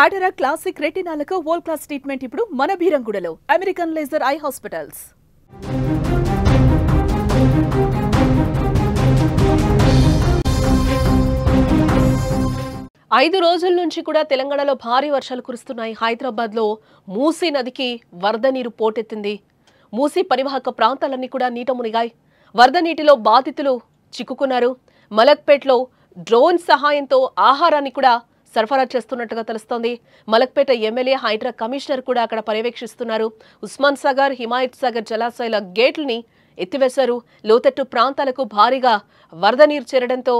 కాటరా classic రెటినాలకు world class treatment ఇప్పుడు మన భీరంగూడలో American laser eye hospitals. ఐదు రోజుల నుంచి కూడా తెలంగాణలో భారీ వర్షాలు కురుస్తున్నాయి. హైదరాబాద్లో మూసీ నదికి వరద నీరు పోటెత్తింది. మూసీ పరివాహక ప్రాంతాలన్నీ కూడా నీట మునిగాయి. వరద నీటిలో బాధితులు చిక్కుకున్నారు. మలక్పేట్లో డ్రోన్ సహాయంతో ఆహారాన్ని కూడా సరఫరా చేస్తున్నట్టుగా తెలుస్తోంది. మలక్పేట ఎమ్మెల్యే హైడ్రా కమిషనర్ కూడా అక్కడ పర్యవేక్షిస్తున్నారు. ఉస్మాన్ సాగర్, హిమాయత్ సాగర్ జలాశయాల గేట్లని ఎత్తివేశారు. లోతట్టు ప్రాంతాలకు భారీగా వరద నీరు చేరడంతో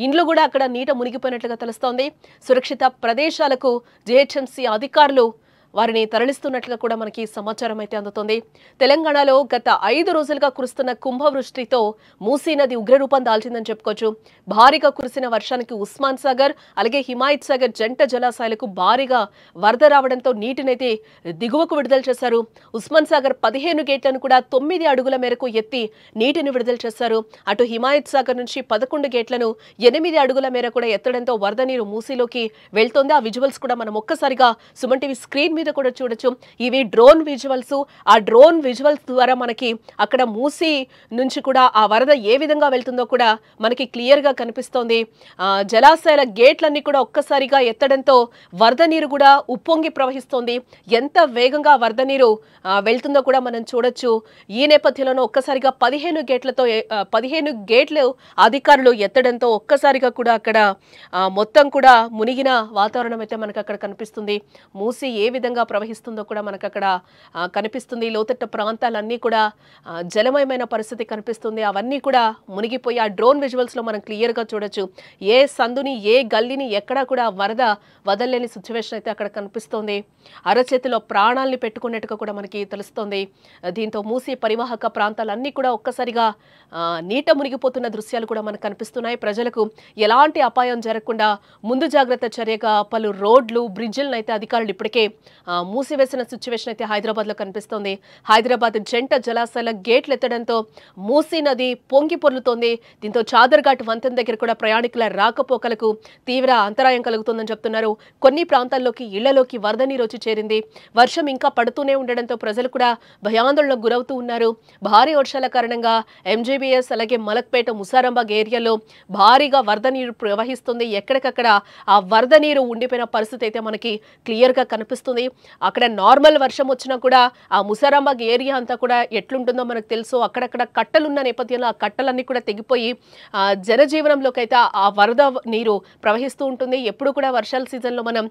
ఇండ్లు కూడా అక్కడ నీట మునిగిపోయినట్లుగా తెలుస్తోంది. సురక్షిత ప్రదేశాలకు జీహెచ్ఎంసీ అధికారులు వారిని తరలిస్తున్నట్లుగా కూడా మనకి సమాచారం అయితే అందుతోంది. తెలంగాణలో గత 5 రోజులుగా కురుస్తున్న కుంభవృష్టితో మూసీ నది ఉగ్రరూపం దాల్చిందని చెప్పుకోవచ్చు. భారీగా కురిసిన వర్షానికి ఉస్మాన్ సాగర్ అలాగే హిమాయత్ సాగర్ జంట జలాశయాలకు భారీగా వరద రావడంతో నీటినైతే దిగువకు విడుదల చేశారు. ఉస్మాన్ సాగర్ 15 గేట్లను కూడా 9 అడుగుల మేరకు ఎత్తి నీటిని విడుదల చేశారు. అటు హిమాయత్ సాగర్ నుంచి 11 గేట్లను 8 అడుగుల మేర కూడా ఎత్తడంతో వరద నీరు మూసీలోకి వెళ్తోంది. ఆ విజువల్స్ కూడా మనం ఒక్కసారిగా సుమన్ టీవీ స్క్రీన్ మీద కూడా చూడొచ్చు. ఇవి డ్రోన్ విజువల్స్. ఆ డ్రోన్ విజువల్స్ ద్వారా మనకి అక్కడ మూసీ నుంచి కూడా ఆ వరద ఏ విధంగా వెళ్తుందో కూడా మనకి క్లియర్ గా కనిపిస్తోంది. జలాశయాల గేట్లన్నీ కూడా ఒక్కసారిగా ఎత్తడంతో వరద నీరు కూడా ఉప్పొంగి ప్రవహిస్తోంది. ఎంత వేగంగా వరద నీరు వెళ్తుందో కూడా మనం చూడొచ్చు. ఈ నేపథ్యంలోనూ ఒక్కసారిగా 15 గేట్లు అధికారులు ఎత్తడంతో ఒక్కసారిగా కూడా అక్కడ మొత్తం కూడా మునిగిన వాతావరణం అయితే మనకు అక్కడ కనిపిస్తుంది. మూసీ ఏ విధంగా ప్రవహిస్తుందో కూడా మనకు అక్కడ కనిపిస్తుంది. లోతట్టు ప్రాంతాలన్నీ కూడా జలమయమైన పరిస్థితి కనిపిస్తుంది. అవన్నీ కూడా మునిగిపోయి ఆ డ్రోన్ విజువల్స్ లో మనం క్లియర్ గా చూడొచ్చు. ఏ సందుని ఏ గల్లీని ఎక్కడా కూడా వరద వదలలేని సిచ్యువేషన్ అయితే అక్కడ కనిపిస్తోంది. అరచేతిలో ప్రాణాలని పెట్టుకున్నట్టుగా కూడా మనకి తెలుస్తోంది. దీంతో మూసీ పరివాహక ప్రాంతాలన్నీ కూడా ఒక్కసారిగా నీట మునిగిపోతున్న దృశ్యాలు కూడా మనకు కనిపిస్తున్నాయి. ప్రజలకు ఎలాంటి అపాయం జరగకుండా ముందు జాగ్రత్త చర్యగా పలు రోడ్లు, బ్రిడ్జిలను అయితే అధికారులు ఇప్పటికే మూసివేసిన సిచ్యువేషన్ అయితే హైదరాబాద్ లో కనిపిస్తోంది. హైదరాబాద్ జంట జలాశయాల గేట్లు ఎత్తడంతో మూసీ నది పొంగి పొర్లుతోంది. దీంతో చాదర్ఘాట్ వంతెన దగ్గర కూడా ప్రయాణికుల రాకపోకలకు తీవ్ర అంతరాయం కలుగుతుందని చెప్తున్నారు. కొన్ని ప్రాంతాల్లోకి ఇళ్లలోకి వరద నీరు వచ్చి చేరింది. వర్షం ఇంకా పడుతూనే ఉండడంతో ప్రజలు కూడా భయాందోళనకు గురవుతూ ఉన్నారు. భారీ వర్షాల కారణంగా ఎంజీబీఎస్ అలాగే మలక్పేట, ముసారాంబాగ్ ఏరియాలో భారీగా వరద నీరు ప్రవహిస్తుంది. ఎక్కడికక్కడ ఆ వరద నీరు ఉండిపోయిన పరిస్థితి అయితే మనకి క్లియర్ గా కనిపిస్తుంది. అక్కడ నార్మల్ వర్షం వచ్చినా కూడా ఆ ముసారాంబాగ్ ఏరియా అంతా కూడా ఎట్లుంటుందో మనకు తెలుసు. అక్కడక్కడ కట్టలున్న నేపథ్యంలో ఆ కట్టలన్నీ కూడా తెగిపోయి జనజీవనంలోకి అయితే ఆ వరద నీరు ప్రవహిస్తూ ఉంటుంది. ఎప్పుడు కూడా వర్షాల సీజన్లో మనం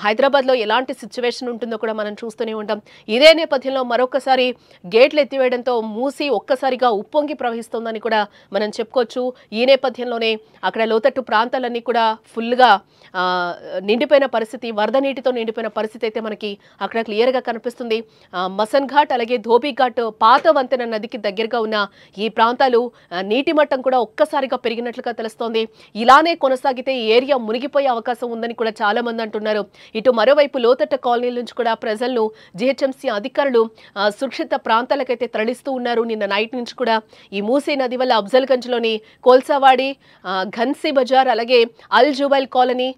హైదరాబాద్లో ఎలాంటి సిచ్యువేషన్ ఉంటుందో కూడా మనం చూస్తూనే ఉంటాం. ఇదే నేపథ్యంలో మరొకసారి గేట్లు ఎత్తివేయడంతో మూసీ ఒక్కసారిగా ఉప్పొంగి ప్రవహిస్తుందని కూడా మనం చెప్పుకోవచ్చు. ఈ నేపథ్యంలోనే అక్కడ లోతట్టు ప్రాంతాలన్నీ కూడా ఫుల్గా నిండిపోయిన పరిస్థితి, వరద నీటితో నిండిపోయిన పరిస్థితి అయితే మనకి అక్కడ క్లియర్ గా కనిపిస్తుంది. మసన్ ఘాట్ అలాగే ధోబీ ఘాట్ పాత వంతెన నదికి దగ్గరగా ఉన్న ఈ ప్రాంతాలు నీటి మట్టం కూడా ఒక్కసారిగా పెరిగినట్లుగా తెలుస్తోంది. ఇలానే కొనసాగితే ఈ ఏరియా మునిగిపోయే అవకాశం ఉందని కూడా చాలా మంది అంటున్నారు. ఇటు మరోవైపు లోతట్ట కాలనీల నుంచి కూడా ప్రజలను జీహెచ్ఎంసీ అధికారులు సురక్షిత ప్రాంతాలకైతే తరలిస్తూ ఉన్నారు. నిన్న నైట్ నుంచి కూడా ఈ మూసీ నది వల్ల అఫ్జల్గంజ్ లోని కోల్సావాడి, ఘన్సీ బజార్ అలాగే అల్ జుబైల్ కాలనీ,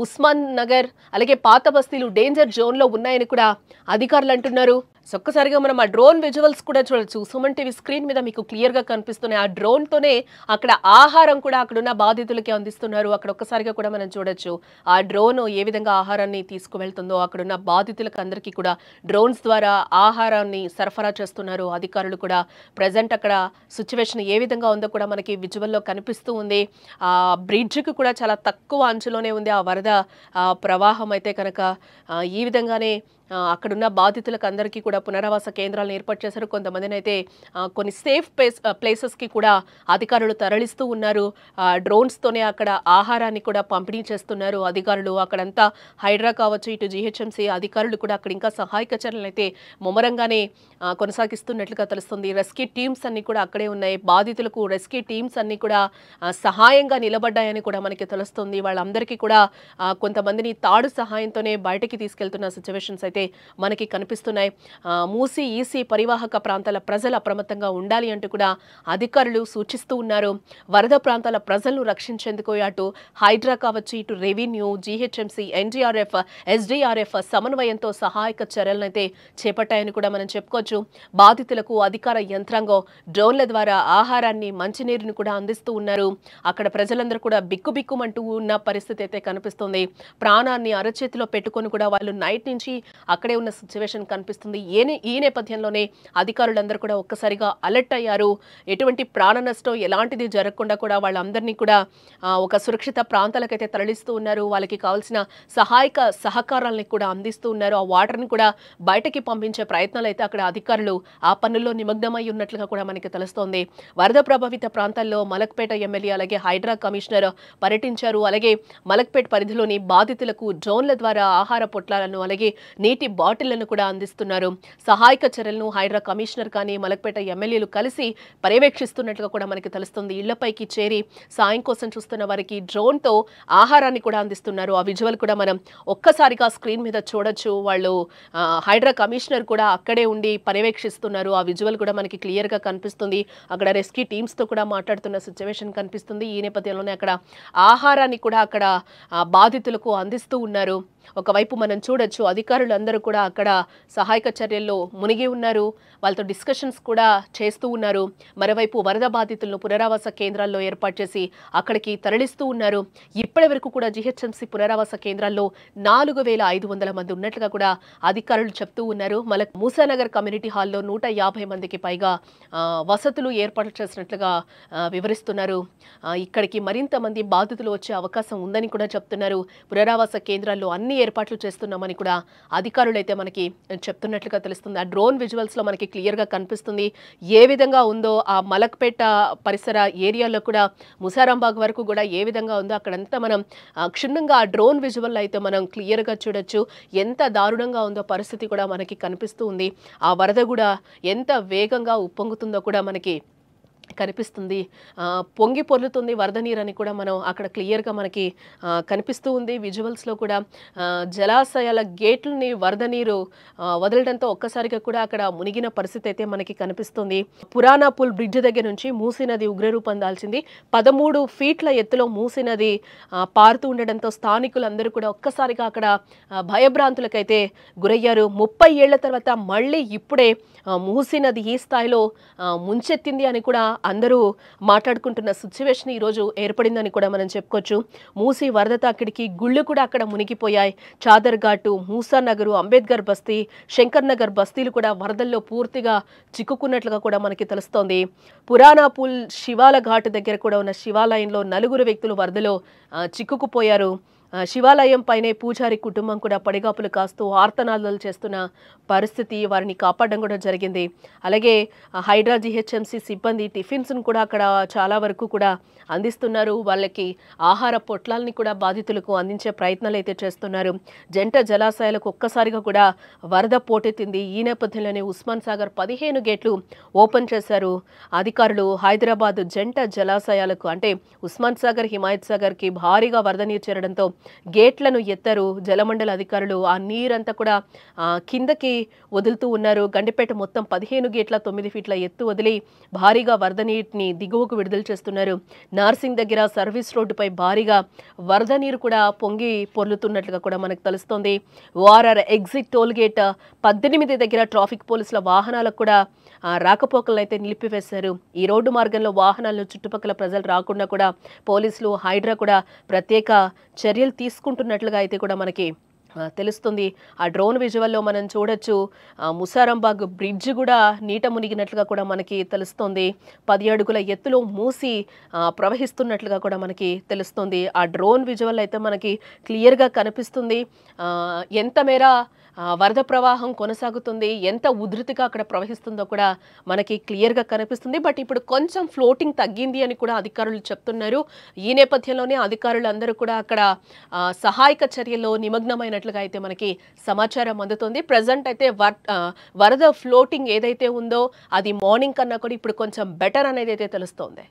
ఉస్మాన్ నగర్ అలాగే పాత బస్తీలు డేంజర్ జోన్ లో ఉన్నాయని కూడా అధికారులు అంటున్నారు. ఒక్కసారిగా మనం ఆ డ్రోన్ విజువల్స్ కూడా చూడొచ్చు. సుమన్ టీవీ స్క్రీన్ మీద మీకు క్లియర్ గా కనిపిస్తున్నాయి. ఆ డ్రోన్ తోనే అక్కడ ఆహారం కూడా అక్కడున్న బాధితులకి అందిస్తున్నారు. అక్కడ ఒక్కసారిగా కూడా మనం చూడొచ్చు ఆ డ్రోన్ ఏ విధంగా ఆహారాన్ని తీసుకువెళ్తుందో. అక్కడున్న బాధితులకు అందరికీ కూడా డ్రోన్స్ ద్వారా ఆహారాన్ని సరఫరా చేస్తున్నారు అధికారులు కూడా. ప్రజెంట్ అక్కడ సిచ్యువేషన్ ఏ విధంగా ఉందో కూడా మనకి విజువల్లో కనిపిస్తూ ఉంది. ఆ బ్రిడ్జ్కి కూడా చాలా తక్కువ అంచులోనే ఉంది ఆ వరద ప్రవాహం అయితే కనుక. ఈ విధంగానే అక్కడున్న బాధితులకు అందరికీ కూడా పునరావాస కేంద్రాలను ఏర్పాటు చేశారు. కొంతమందిని అయితే కొన్ని సేఫ్ ప్లేసెస్కి కూడా అధికారులు తరలిస్తూ ఉన్నారు. డ్రోన్స్తోనే అక్కడ ఆహారాన్ని కూడా పంపిణీ చేస్తున్నారు అధికారులు. అక్కడంతా హైడ్రా కావచ్చు, ఇటు జీహెచ్ఎంసీ అధికారులు కూడా అక్కడ ఇంకా సహాయక చర్యలు అయితే ముమ్మరంగానే కొనసాగిస్తున్నట్లుగా తెలుస్తుంది. రెస్క్యూ టీమ్స్ అన్ని కూడా అక్కడే ఉన్నాయి. బాధితులకు రెస్క్యూ టీమ్స్ అన్ని కూడా సహాయంగా నిలబడ్డాయని కూడా మనకి తెలుస్తుంది. వాళ్ళందరికీ కూడా కొంతమందిని తాడు సహాయంతోనే బయటకి తీసుకెళ్తున్న సిచ్యువేషన్స్ అయితే మనకి కనిపిస్తున్నాయి. మూసీ ఈసీ పరివాహక ప్రాంతాల ప్రజలు అప్రమత్తంగా ఉండాలి అంటూ కూడా అధికారులు సూచిస్తూ ఉన్నారు. వరద ప్రాంతాల ప్రజలను రక్షించేందుకు అటు హైడ్రా కావచ్చు, ఇటు రెవెన్యూ, జీహెచ్ఎంసీ, ఎన్డీఆర్ఎఫ్, ఎస్డీఆర్ఎఫ్ సమన్వయంతో సహాయక చర్యలను అయితే చేపట్టాయని కూడా మనం చెప్పుకోవచ్చు. బాధితులకు అధికార యంత్రాంగం డ్రోన్ల ద్వారా ఆహారాన్ని, మంచినీరుని కూడా అందిస్తూ ఉన్నారు. అక్కడ ప్రజలందరూ కూడా బిక్కుబిక్కుమంటూ ఉన్న పరిస్థితి అయితే కనిపిస్తుంది. ప్రాణాన్ని అరచేతిలో పెట్టుకొని కూడా వాళ్ళు నైట్ నుంచి అక్కడే ఉన్న సిచ్యువేషన్ కనిపిస్తుంది. ఈ నేపథ్యంలోనే అధికారులందరూ కూడా ఒక్కసారిగా అలర్ట్ అయ్యారు. ఎటువంటి ప్రాణ నష్టం ఎలాంటిది జరగకుండా కూడా వాళ్ళందరినీ కూడా ఒక సురక్షిత ప్రాంతాలకైతే తరలిస్తూ ఉన్నారు. వాళ్ళకి కావాల్సిన సహాయక సహకారాలని కూడా అందిస్తూ ఉన్నారు. ఆ వాటర్ని కూడా బయటకి పంపించే ప్రయత్నాలు అయితే అక్కడ అధికారులు ఆ పనుల్లో నిమగ్నమై ఉన్నట్లుగా కూడా మనకి తెలుస్తోంది. వరద ప్రభావిత ప్రాంతాల్లో మలక్పేట ఎమ్మెల్యే అలాగే హైడ్రా కమిషనర్ పర్యటించారు. అలాగే మలక్పేట పరిధిలోని బాధితులకు డ్రోన్ల ద్వారా ఆహార పొట్లాలను అలాగే నీటి బాటిళ్లను కూడా అందిస్తున్నారు. సహాయక చర్యలను హైడ్రా కమిషనర్ కానీ మలక్పేట ఎమ్మెల్యేలు కలిసి పర్యవేక్షిస్తున్నట్లుగా కూడా మనకి తెలుస్తుంది. ఇళ్లపైకి చేరి సాయం కోసం చూస్తున్న వారికి డ్రోన్తో ఆహారాన్ని కూడా అందిస్తున్నారు. ఆ విజువల్ కూడా మనం ఒక్కసారిగా స్క్రీన్ మీద చూడొచ్చు. వాళ్ళు హైడ్రా కమిషనర్ కూడా అక్కడే ఉండి పర్యవేక్షిస్తున్నారు. ఆ విజువల్ కూడా మనకి క్లియర్గా కనిపిస్తుంది. అక్కడ రెస్క్యూ టీమ్స్తో కూడా మాట్లాడుతున్న సిచ్యువేషన్ కనిపిస్తుంది. ఈ నేపథ్యంలోనే అక్కడ ఆహారాన్ని కూడా అక్కడ బాధితులకు అందిస్తూ ఉన్నారు. ఒకవైపు మనం చూడొచ్చు అధికారులందరూ కూడా అక్కడ సహాయక చర్యల్లో మునిగి ఉన్నారు. వాళ్ళతో డిస్కషన్స్ కూడా చేస్తూ ఉన్నారు. మరోవైపు వరద బాధితులను పునరావాస కేంద్రాల్లో ఏర్పాటు చేసి అక్కడికి తరలిస్తూ ఉన్నారు. ఇప్పటి వరకు కూడా జీహెచ్ఎంసీ పునరావాస కేంద్రాల్లో 4500 మంది ఉన్నట్లుగా కూడా అధికారులు చెప్తూ ఉన్నారు. మూసానగర్ కమ్యూనిటీ హాల్లో 150 మందికి పైగా వసతులు ఏర్పాటు చేసినట్లుగా వివరిస్తున్నారు. ఇక్కడికి మరింత మంది బాధితులు వచ్చే అవకాశం ఉందని కూడా చెప్తున్నారు. పునరావాస కేంద్రాల్లో అన్ని ఏర్పాట్లు చేస్తున్నామని కూడా అధికారులు అయితే మనకి చెప్తున్నట్లుగా తెలుస్తుంది. ఆ డ్రోన్ విజువల్స్ లో మనకి క్లియర్ గా కనిపిస్తుంది ఏ విధంగా ఉందో. ఆ మలక్పేట పరిసర ఏరియాలో కూడా ముసారాంబాగ్ వరకు కూడా ఏ విధంగా ఉందో అక్కడంతా మనం క్షుణ్ణంగా ఆ డ్రోన్ విజువల్ అయితే మనం క్లియర్ గా చూడొచ్చు. ఎంత దారుణంగా ఉందో పరిస్థితి కూడా మనకి కనిపిస్తూ ఉంది. ఆ వరద కూడా ఎంత వేగంగా ఉప్పొంగుతుందో కూడా మనకి కనిపిస్తుంది. పొంగి పొర్లుతుంది వరద నీరు అని కూడా మనం అక్కడ క్లియర్గా మనకి కనిపిస్తూ ఉంది. విజువల్స్లో కూడా జలాశయాల గేట్లని వరద నీరు వదలడంతో ఒక్కసారిగా కూడా అక్కడ మునిగిన పరిస్థితి అయితే మనకి కనిపిస్తుంది. పురాణా పుల్ బ్రిడ్జ్ దగ్గర నుంచి మూసీ నది ఉగ్రరూపం దాల్చింది. 13 ఫీట్ల ఎత్తులో మూసీ నది పారుతూ ఉండడంతో స్థానికులందరూ కూడా ఒక్కసారిగా అక్కడ భయభ్రాంతులకైతే గురయ్యారు. 30 ఏళ్ల తర్వాత మళ్ళీ ఇప్పుడే మూసీ నది ఈ స్థాయిలో ముంచెత్తింది అని కూడా అందరూ మాట్లాడుకుంటున్న సిచ్యువేషన్ ఈరోజు ఏర్పడిందని కూడా మనం చెప్పుకోవచ్చు. మూసీ వరద తాకిడికి గుళ్ళు కూడా అక్కడ మునిగిపోయాయి. చాదర్ ఘాటు, మూసానగరు, అంబేద్కర్ బస్తీ, శంకర్ నగర్ బస్తీలు కూడా వరదల్లో పూర్తిగా చిక్కుకున్నట్లుగా కూడా మనకి తెలుస్తోంది. పురాణా పుల్ శివాల ఘాటు దగ్గర కూడా ఉన్న శివాలయంలో 4 వ్యక్తులు వరదలో చిక్కుకుపోయారు. శివాలయం పైనే పూజారి కుటుంబం కూడా పడిగాపులు కాస్తూ ఆర్తనాదాలు చేస్తున్న పరిస్థితి, వారిని కాపాడడం కూడా జరిగింది. అలాగే హైడ్రా జీహెచ్ఎంసీ సిబ్బంది టిఫిన్స్ను కూడా అక్కడ చాలా వరకు కూడా అందిస్తున్నారు. వాళ్ళకి ఆహార పొట్లాలని కూడా బాధితులకు అందించే ప్రయత్నాలు అయితే చేస్తున్నారు. జంట జలాశయాలకు ఒక్కసారిగా కూడా వరద పోటెత్తింది. ఈ నేపథ్యంలోనే ఉస్మాన్ సాగర్ 15 గేట్లు ఓపెన్ చేశారు అధికారులు. హైదరాబాద్ జంట జలాశయాలకు అంటే ఉస్మాన్ సాగర్, హిమాయత్ సాగర్కి భారీగా వరద నీరు చేరడంతో గేట్లను ఎత్తారు జలమండలి అధికారులు. ఆ నీరంతా కూడా కిందకి వదులుతూ ఉన్నారు. గండిపేట మొత్తం 15 గేట్ల 9 ఫీట్ల ఎత్తు వదిలి భారీగా వరద నీటిని దిగువకు విడుదల చేస్తున్నారు. నార్సింగ్ దగ్గర సర్వీస్ రోడ్డుపై భారీగా వరద నీరు కూడా పొంగి పొర్లుతున్నట్లుగా కూడా మనకు తెలుస్తోంది. ఓఆర్ఆర్ ఎగ్జిట్ టోల్ గేట్ 18 దగ్గర ట్రాఫిక్ పోలీసుల వాహనాలకు కూడా రాకపోకలను అయితే నిలిపివేశారు. ఈ రోడ్డు మార్గంలో వాహనాలను చుట్టుపక్కల ప్రజలు రాకుండా కూడా పోలీసులు, హైడ్రా కూడా ప్రత్యేక చర్యలు తీసుకుంటున్నట్లుగా అయితే కూడా మనకి తెలుస్తుంది. ఆ డ్రోన్ విజువల్లో మనం చూడొచ్చు ముసారాంబాగ్ బ్రిడ్జ్ కూడా నీట మునిగినట్లుగా కూడా మనకి తెలుస్తుంది. 10 అడుగుల ఎత్తులో మూసి ప్రవహిస్తున్నట్లుగా కూడా మనకి తెలుస్తుంది. ఆ డ్రోన్ విజువల్ అయితే మనకి క్లియర్గా కనిపిస్తుంది. ఎంత మేర వరద ప్రవాహం కొనసాగుతుంది, ఎంత ఉధృతిగా అక్కడ ప్రవహిస్తుందో కూడా మనకి క్లియర్గా కనిపిస్తుంది. బట్ ఇప్పుడు కొంచెం ఫ్లోటింగ్ తగ్గింది అని కూడా అధికారులు చెప్తున్నారు. ఈ నేపథ్యంలోనే అధికారులు అందరూ కూడా అక్కడ సహాయక చర్యల్లో నిమగ్నమైనట్లుగా అయితే మనకి సమాచారం అందుతుంది. ప్రజెంట్ అయితే వరద ఫ్లోటింగ్ ఏదైతే ఉందో అది మార్నింగ్ కన్నా కూడా ఇప్పుడు కొంచెం బెటర్ అనేది అయితే తెలుస్తోంది.